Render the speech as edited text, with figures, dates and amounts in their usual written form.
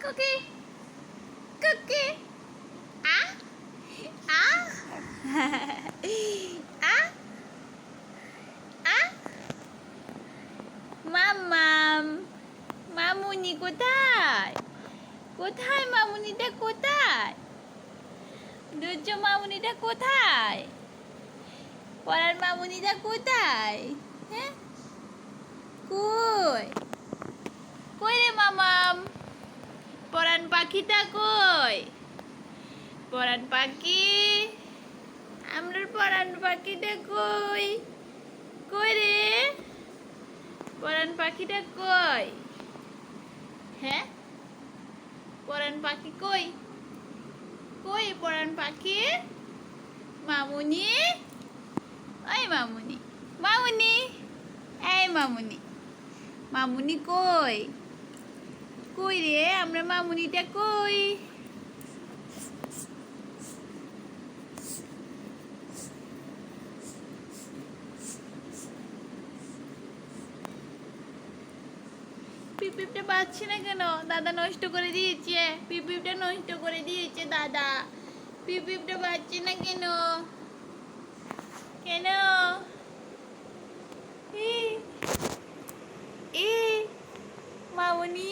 Cookie, cookie. Ah, ah, ah, ah. মাম্মাম, মামুনি কোথায়? কোথায় মামুনিটা কোথায়? দুর্য মামুনিটা কোথায়? পরার মামুনিটা কোথায়? হ্যাঁ, কই? কই রে মামাম? পরান পাখিটা কই? পরান পাখি, আমরার পরান পাখিটা কই? কই রে? পরান পাখিটা কই? হ্যাঁ, পরান পাখি কই? কই পরান পাখি? মামুনি, ওই মামুনি, মামুনি, এই মামুনি, মামুনি কই? কই রে আমরা মামুনিটা কই? পিপিপটা পাচ্ছি না কেন? দাদা নষ্ট করে দিয়েছে, পিপিপটা নষ্ট করে দিয়েছে দাদা। পিপিপটা পাচ্ছি না কেন? কেন? ই ই মামুনি।